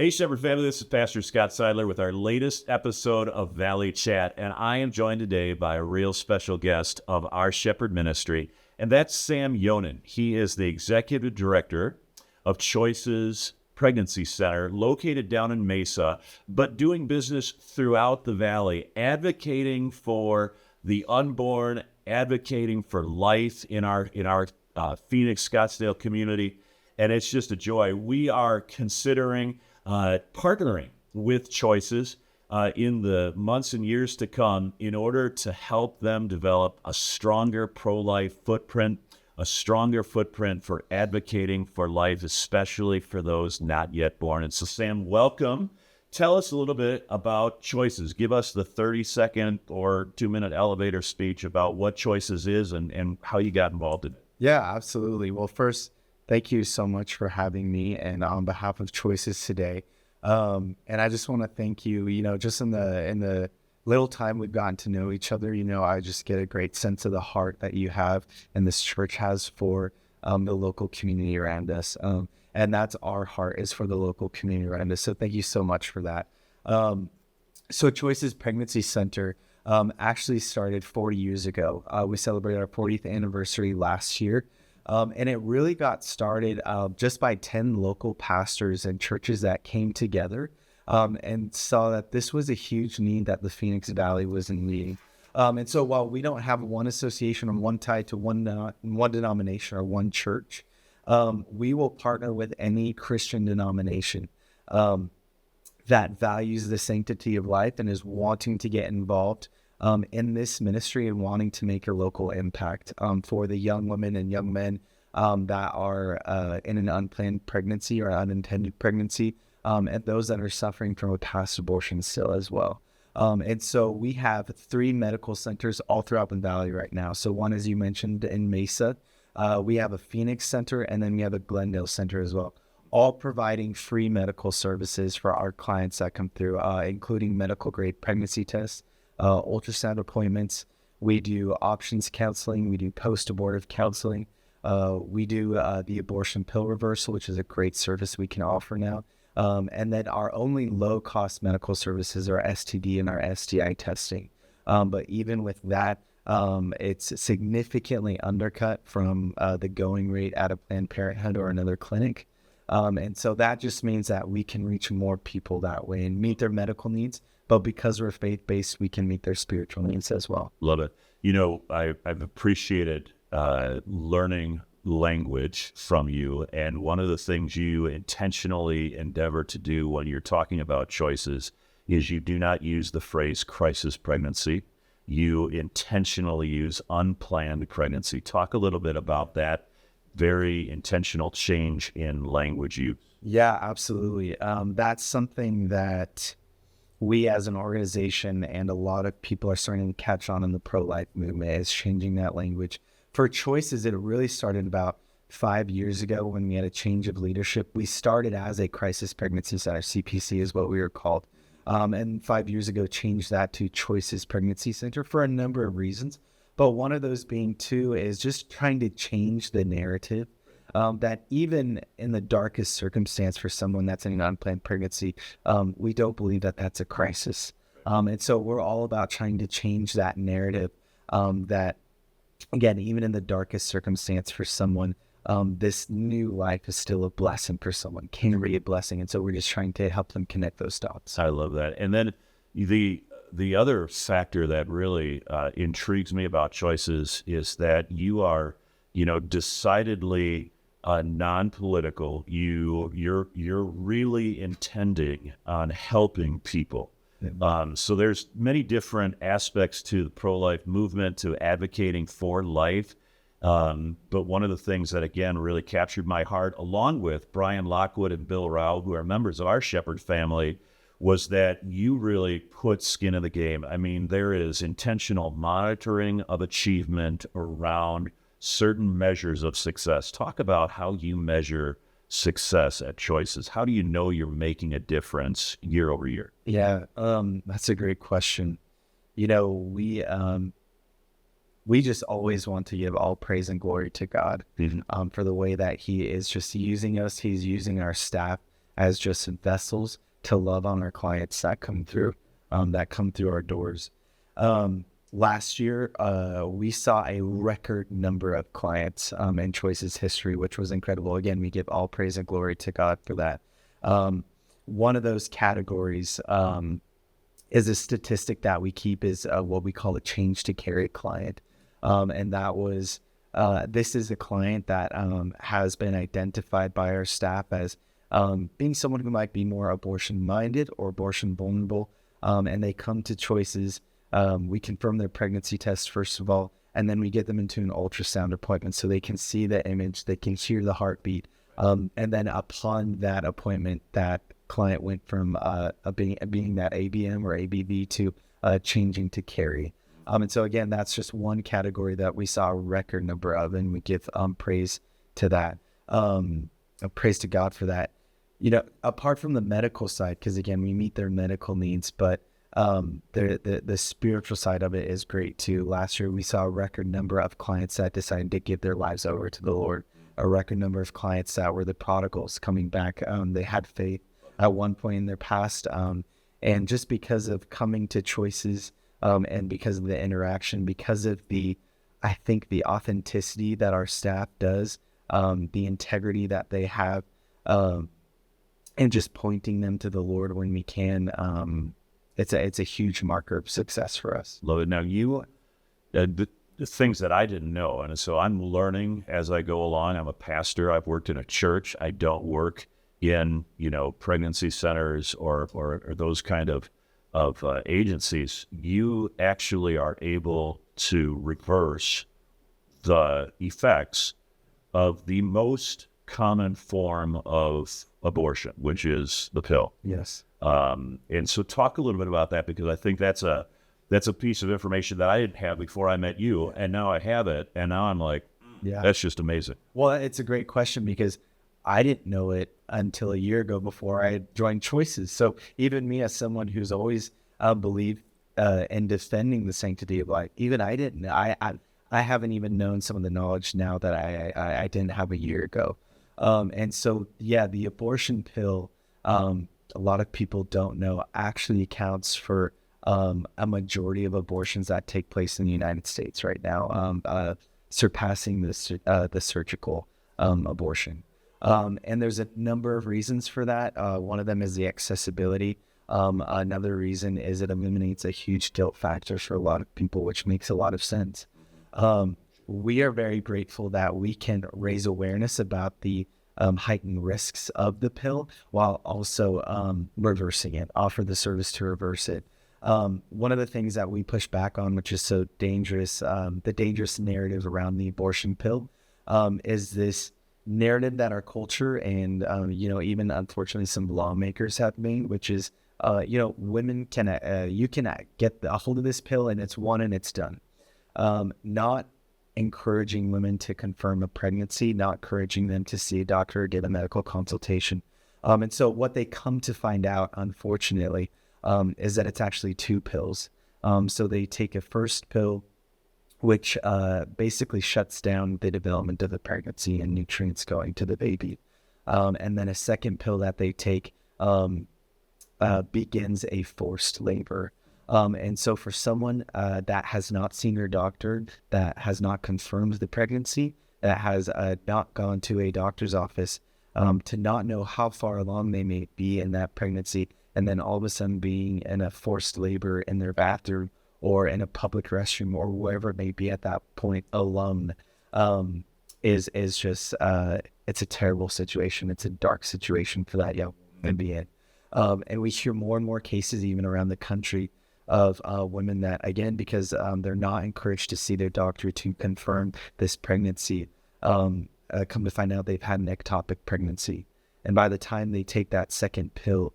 Hey, Shepherd family, this is Pastor Scott Seidler with our latest episode of Valley Chat, and I am joined today by a real special guest of our Shepherd ministry, and that's Sam Yonan. He is the Executive Director of Choices Pregnancy Center, located down in Mesa, but doing business throughout the Valley, advocating for the unborn, advocating for life in our Phoenix, Scottsdale community, and it's just a joy. We are considering partnering with Choices in the months and years to come in order to help them develop a stronger pro-life footprint, a stronger footprint for advocating for life, especially for those not yet born. And so, Sam, welcome. Tell us a little bit about Choices. Give us the 30-second or 2-minute elevator speech about what Choices is and how you got involved in it. Yeah, absolutely. Well, first, thank you so much for having me, and on behalf of Choices today. And I just want to thank you, just in the little time we've gotten to know each other, I just get a great sense of the heart that you have and this church has for the local community around us. And that's our heart, is for the local community around us. So thank you so much for that. So Choices Pregnancy Center actually started 40 years ago. We celebrated our 40th anniversary last year. And it really got started just by 10 local pastors and churches that came together and saw that this was a huge need that the Phoenix Valley was in need. And so while we don't have one association or one tie to one denomination or one church, we will partner with any Christian denomination that values the sanctity of life and is wanting to get involved in this ministry and wanting to make a local impact for the young women and young men that are in an unplanned pregnancy or unintended pregnancy, and those that are suffering from a past abortion still as well. And so we have 3 medical centers all throughout the Valley right now. So one, as you mentioned, in Mesa, we have a Phoenix center, and then we have a Glendale center as well, all providing free medical services for our clients that come through, including medical grade pregnancy tests, ultrasound appointments. We do options counseling. We do post-abortive counseling. We do the abortion pill reversal, which is a great service we can offer now. And then our only low-cost medical services are STD and our STI testing. But even with that, it's significantly undercut from the going rate at a Planned Parenthood or another clinic. And so that just means that we can reach more people that way and meet their medical needs. But because we're faith-based, we can meet their spiritual needs as well. Love it. I've appreciated learning language from you. And one of the things you intentionally endeavor to do when you're talking about Choices is you do not use the phrase crisis pregnancy. You intentionally use unplanned pregnancy. Talk a little bit about that very intentional change in language use. Yeah, absolutely. That's something that we as an organization and a lot of people are starting to catch on in the pro-life movement, is changing that language. For Choices, it really started about 5 years ago when we had a change of leadership. We started as a crisis pregnancy center, CPC is what we were called. And 5 years ago, changed that to Choices Pregnancy Center for a number of reasons. But one of those being, too, is just trying to change the narrative that even in the darkest circumstance for someone that's in an unplanned pregnancy, we don't believe that that's a crisis. And so we're all about trying to change that narrative that, again, even in the darkest circumstance for someone, this new life is still a blessing for someone, can be a blessing. And so we're just trying to help them connect those dots. I love that. And then the other factor that really intrigues me about Choices is that you are, decidedly non-political. You're really intending on helping people. So there's many different aspects to the pro-life movement, to advocating for life. But one of the things that, again, really captured my heart, along with Brian Lockwood and Bill Rao, who are members of our Shepherd family, was that you really put skin in the game. I mean, there is intentional monitoring of achievement around certain measures of success. Talk about how you measure success at Choices. How do you know you're making a difference year over year? Yeah, that's a great question. We just always want to give all praise and glory to God for the way that He is just using us. He's using our staff as just vessels to love on our clients that come through our doors. Last year, we saw a record number of clients in Choices history, which was incredible. Again, we give all praise and glory to God for that. One of those categories is a statistic that we keep is what we call a change to carry client. And that was, this is a client that has been identified by our staff as being someone who might be more abortion minded or abortion vulnerable. And they come to Choices. We confirm their pregnancy test, first of all, and then we get them into an ultrasound appointment so they can see the image, they can hear the heartbeat. And then upon that appointment, that client went from being that ABM or ABV to changing to carry. And so again, that's just one category that we saw a record number of, and we give praise to that. Praise to God for that. You know, apart from the medical side, because again, we meet their medical needs, but the spiritual side of it is great too. Last year, we saw a record number of clients that decided to give their lives over to the Lord. A record number of clients that were the prodigals coming back. They had faith at one point in their past. And just because of coming to Choices and because of the interaction, because of I think the authenticity that our staff does, the integrity that they have, and just pointing them to the Lord when we can, it's a huge marker of success for us. Love it. Now the things that I didn't know, and so I'm learning as I go along. I'm a pastor. I've worked in a church. I don't work in pregnancy centers or those kind of agencies. You actually are able to reverse the effects of the most common form of abortion, which is the pill. Yes. And so talk a little bit about that, because I think that's a piece of information that I didn't have before I met you, and now I have it, and now I'm like, yeah, that's just amazing. Well, it's a great question because I didn't know it until a year ago before I joined Choices. So even me, as someone who's always believed in defending the sanctity of life, even I didn't. I haven't even known some of the knowledge now that I didn't have a year ago. And so, yeah, the abortion pill, a lot of people don't know, actually accounts for a majority of abortions that take place in the United States right now, surpassing the surgical abortion. And there's a number of reasons for that. One of them is the accessibility. Another reason is it eliminates a huge guilt factor for a lot of people, which makes a lot of sense. We are very grateful that we can raise awareness about the heightened risks of the pill while also reversing it, offer the service to reverse it. One of the things that we push back on, which is so dangerous, the dangerous narrative around the abortion pill, is this narrative that our culture and, even unfortunately some lawmakers have made, which is, women you can get a hold of this pill and it's one and it's done. Not encouraging women to confirm a pregnancy, not encouraging them to see a doctor or get a medical consultation. And so what they come to find out, unfortunately, is that it's actually two pills. So they take a first pill, which basically shuts down the development of the pregnancy and nutrients going to the baby. And then a second pill that they take begins a forced labor. And so for someone that has not seen their doctor, that has not confirmed the pregnancy, that has not gone to a doctor's office, to not know how far along they may be in that pregnancy, and then all of a sudden being in a forced labor in their bathroom or in a public restroom or wherever it may be at that point alone, is just, it's a terrible situation. It's a dark situation for that young woman to be in. And we hear more and more cases even around the country of women that, again, because they're not encouraged to see their doctor to confirm this pregnancy, come to find out they've had an ectopic pregnancy. And by the time they take that second pill,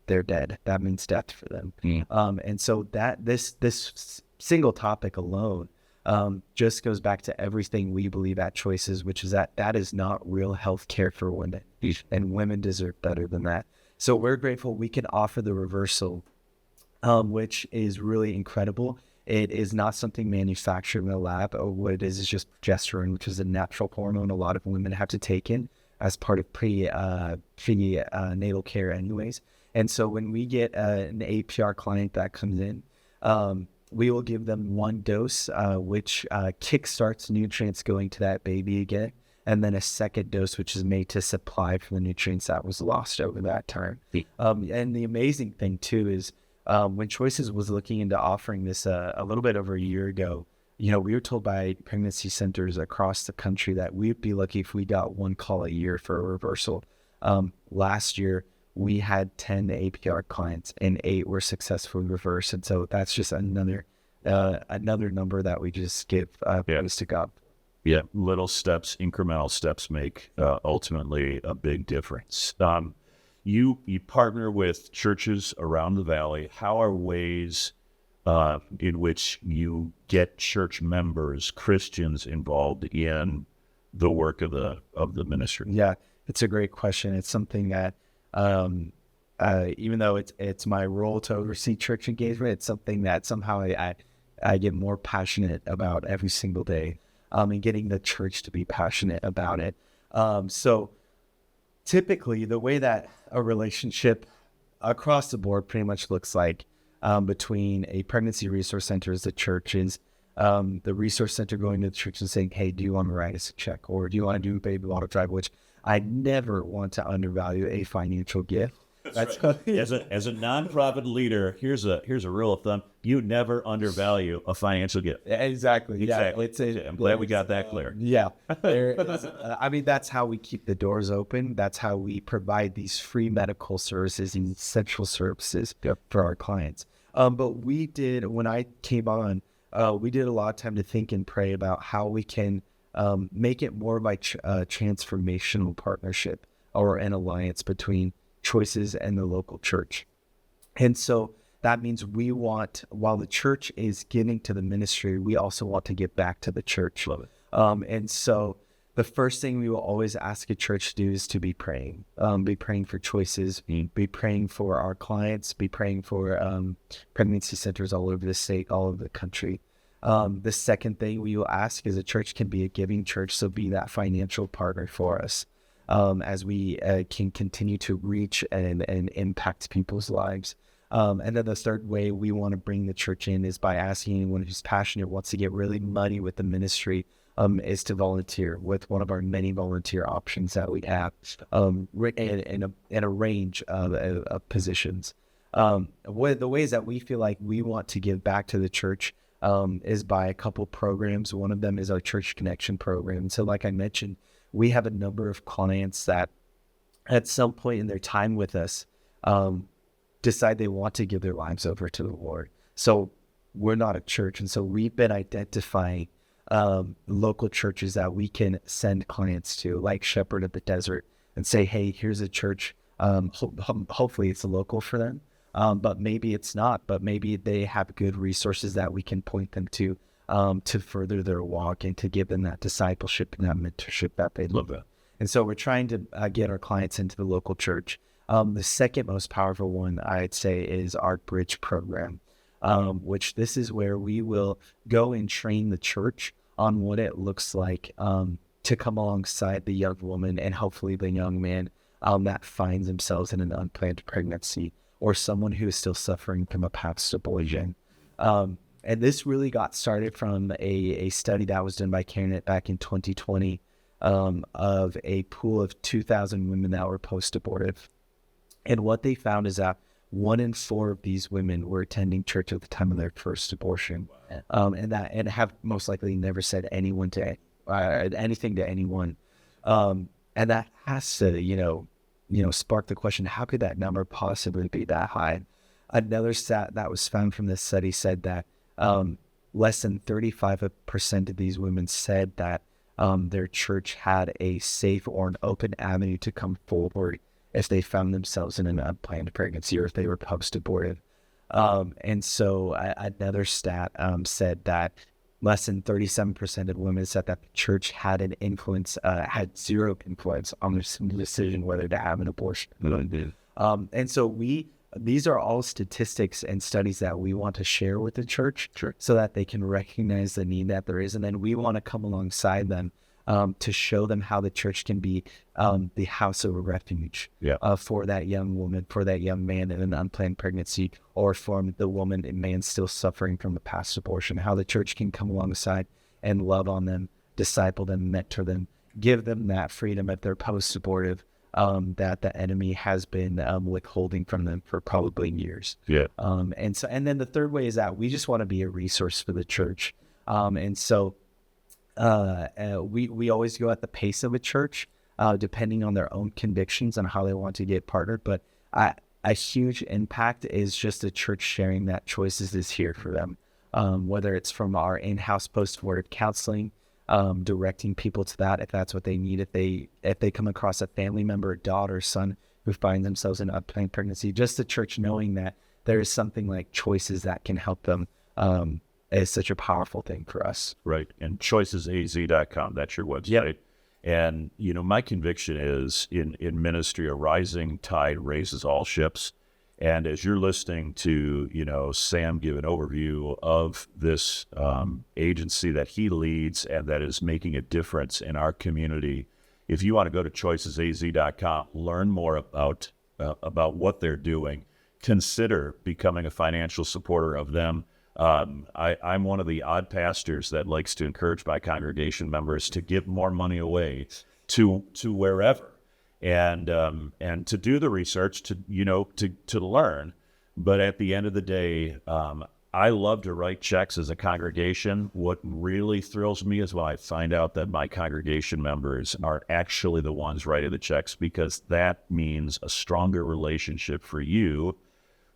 they're dead. That means death for them. And so that this single topic alone just goes back to everything we believe at Choices, which is that is not real health care for women, and women deserve better than that. So we're grateful we can offer the reversal, which is really incredible. It is not something manufactured in a lab. What it is just progesterone, which is a natural hormone a lot of women have to take in. as part of prenatal care anyways. And so when we get an APR client that comes in, we will give them one dose, which kickstarts nutrients going to that baby again, and then a second dose, which is made to supply for the nutrients that was lost over that time. And the amazing thing, too, is when Choices was looking into offering this a little bit over a year ago, we were told by pregnancy centers across the country that we'd be lucky if we got one call a year for a reversal. Last year, we had 10 APR clients and 8 were successfully reversed. And so that's just another number that we just give praise to God. Yeah, little steps, incremental steps make ultimately a big difference. You partner with churches around the valley. How are ways in which you get church members, Christians, involved in the work of the ministry? Yeah, it's a great question. It's something that even though it's my role to oversee church engagement, it's something that somehow I get more passionate about every single day, and getting the church to be passionate about it. So typically the way that a relationship across the board pretty much looks like between a pregnancy resource center as the church is the resource center going to the church and saying, hey, do you want to write us a check, or do you want to do a baby bottle drive, which I never want to undervalue a financial gift. That's right. As a nonprofit leader, here's a rule of thumb: you never undervalue a financial gift. Exactly. Yeah. I'm glad we got that clear. Yeah. That's how we keep the doors open. That's how we provide these free medical services and essential services for our clients. But when I came on, we did a lot of time to think and pray about how we can make it more of a transformational partnership or an alliance between Choices and the local church. And so that means we want, while the church is giving to the ministry, we also want to give back to the church. Love it. And so the first thing we will always ask a church to do is to be praying for Choices, be praying for our clients, be praying for pregnancy centers all over the state, all over the country. The second thing we will ask is a church can be a giving church, so be that financial partner for us as we can continue to reach and impact people's lives. And then the third way we want to bring the church in is by asking anyone who's passionate, wants to get really muddy with the ministry, is to volunteer with one of our many volunteer options that we have in a range of positions. The ways that we feel like we want to give back to the church is by a couple programs. One of them is our Church Connection program. So like I mentioned, we have a number of clients that at some point in their time with us decide they want to give their lives over to the Lord. So we're not a church. And so we've been identifying local churches that we can send clients to, like Shepherd of the Desert, and say, hey, here's a church. Hopefully it's a local for them. But maybe it's not, but maybe they have good resources that we can point them to further their walk and to give them that discipleship and that mentorship that they love that. And so we're trying to get our clients into the local church. The second most powerful one, I'd say, is our Bridge program, which this is where we will go and train the church on what it looks like to come alongside the young woman and hopefully the young man that finds themselves in an unplanned pregnancy, or someone who is still suffering from a past abortion. And this really got started from a study that was done by CareNet back in 2020 of a pool of 2,000 women that were post-abortive. And what they found is that 1 in 4 of these women were attending church at the time of their first abortion. Wow. And have most likely never said anything to anyone. And that has to, spark the question, how could that number possibly be that high? Another stat that was found from this study said that less than 35% of these women said that their church had a safe or an open avenue to come forward if they found themselves in an unplanned pregnancy or if they were post-abortive. And so another stat said that less than 37% of women said that the church had had zero influence on their decision whether to have an abortion. And so these are all statistics and studies that we want to share with the church, so that they can recognize the need that there is. And then we want to come alongside them to show them how the church can be the house of refuge for that young woman, for that young man in an unplanned pregnancy, or for the woman and man still suffering from a past abortion, how the church can come alongside and love on them, disciple them, mentor them, give them that freedom if they're post-abortive that the enemy has been withholding from them for probably years. And then the third way is that we just want to be a resource for the church. We always go at the pace of a church, depending on their own convictions and how they want to get partnered. But a huge impact is just the church sharing that Choices is here for them, whether it's from our in-house post-abortive counseling, directing people to that if that's what they need. If they come across a family member, a daughter, son who find themselves in unplanned pregnancy, just the church knowing that there is something like Choices that can help them is such a powerful thing for us. Right. And choicesaz.com, that's your website. And, my conviction is in ministry, a rising tide raises all ships. And as you're listening to, Sam give an overview of this agency that he leads and that is making a difference in our community, if you want to go to choicesaz.com, learn more about what they're doing, consider becoming a financial supporter of them. I'm one of the odd pastors that likes to encourage my congregation members to give more money away to wherever. And to do the research, to learn. But at the end of the day, I love to write checks as a congregation. What really thrills me is when I find out that my congregation members are actually the ones writing the checks, because that means a stronger relationship for you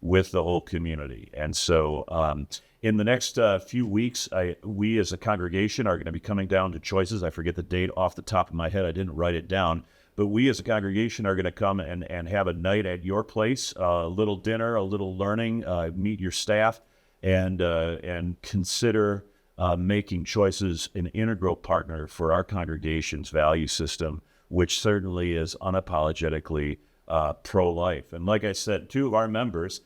with the whole community. And so in the next few weeks, we as a congregation are going to be coming down to Choices. I forget the date off the top of my head. I didn't write it down. But we as a congregation are going to come and have a night at your place, a little dinner, a little learning, meet your staff, and consider making Choices an integral partner for our congregation's value system, which certainly is unapologetically pro-life. And like I said, 2 of our members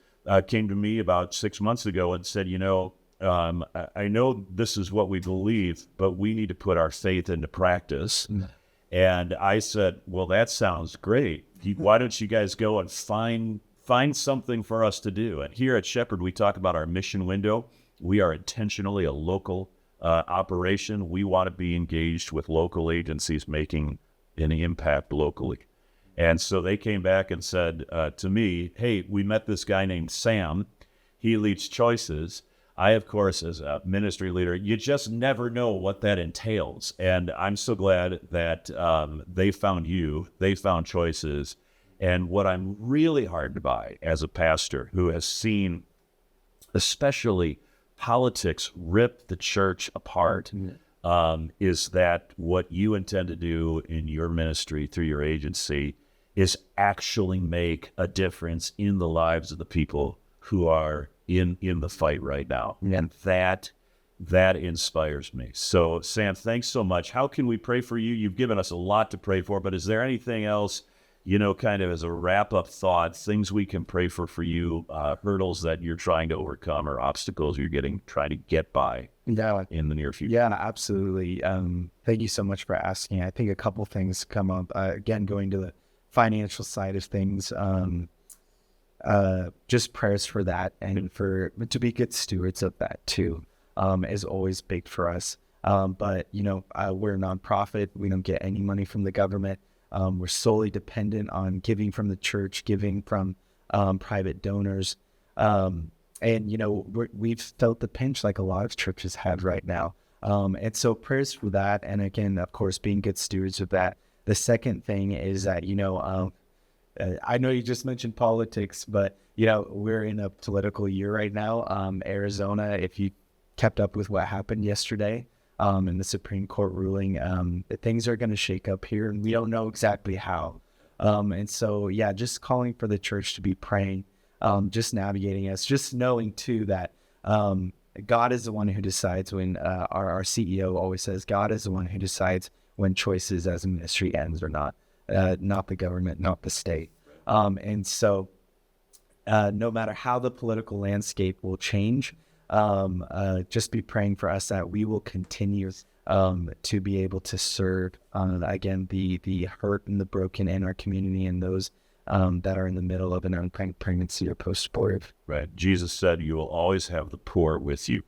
came to me about 6 months ago and said, I know this is what we believe, but we need to put our faith into practice. And I said, well, that sounds great. Why don't you guys go and find something for us to do? And here at Shepherd, we talk about our mission window. We are intentionally a local operation. We want to be engaged with local agencies making an impact locally. And so they came back and said to me, hey, we met this guy named Sam. He leads Choices. I, of course, as a ministry leader, you just never know what that entails. And I'm so glad that they found you, they found Choices. And what I'm really heartened by as a pastor who has seen, especially politics, rip the church apart, is that what you intend to do in your ministry through your agency is actually make a difference in the lives of the people who are in the fight right now. And that inspires me. So Sam, thanks so much. How can we pray for you? You've given us a lot to pray for, but is there anything else, kind of as a wrap-up thought, things we can pray for you, hurdles that you're trying to overcome or obstacles you're trying to get by in the near future? Yeah, absolutely. Thank you so much for asking. I think a couple things come up. Again, going to the financial side of things, just prayers for that and to be good stewards of that too, is always big for us. But we're a nonprofit. We don't get any money from the government. We're solely dependent on giving from the church, giving from private donors. And we've felt the pinch like a lot of churches have right now. And so prayers for that. And again, of course, being good stewards of that. The second thing is that, I know you just mentioned politics, but, we're in a political year right now. Arizona, if you kept up with what happened yesterday in the Supreme Court ruling, things are going to shake up here, and we don't know exactly how. And so, just calling for the church to be praying, just navigating us, just knowing, too, that God is the one who decides when our CEO always says, God is the one who decides when Choices as a ministry ends or not the government, not the state. And so no matter how the political landscape will change, just be praying for us that we will continue to be able to serve, again, the hurt and the broken in our community and those that are in the middle of an unplanned pregnancy or post-abortive. Right. Jesus said, "You will always have the poor with you."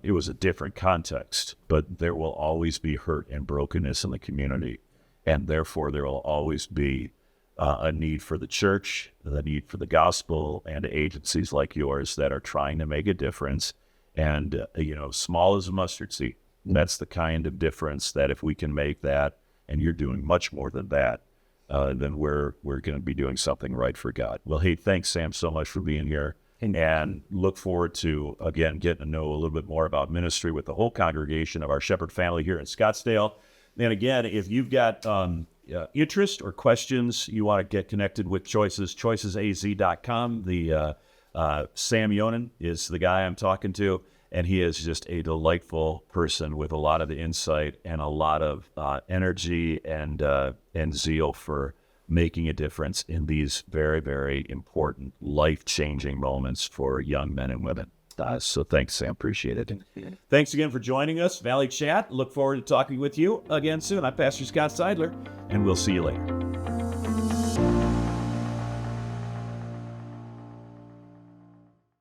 It was a different context, but there will always be hurt and brokenness in the community. And therefore, there will always be a need for the church, the need for the gospel, and agencies like yours that are trying to make a difference. And, small as a mustard seed, that's the kind of difference that if we can make that, and you're doing much more than that, then we're going to be doing something right for God. Well, hey, thanks, Sam, so much for being here. And look forward to, again, getting to know a little bit more about ministry with the whole congregation of our Shepherd family here in Scottsdale. And again, if you've got interest or questions, you want to get connected with Choices, choicesaz.com. The Sam Yonan is the guy I'm talking to, and he is just a delightful person with a lot of the insight and a lot of energy and zeal for making a difference in these very, very important, life-changing moments for young men and women. So thanks, Sam. Appreciate it. Thanks again for joining us, Valley Chat. Look forward to talking with you again soon. I'm Pastor Scott Seidler, and we'll see you later.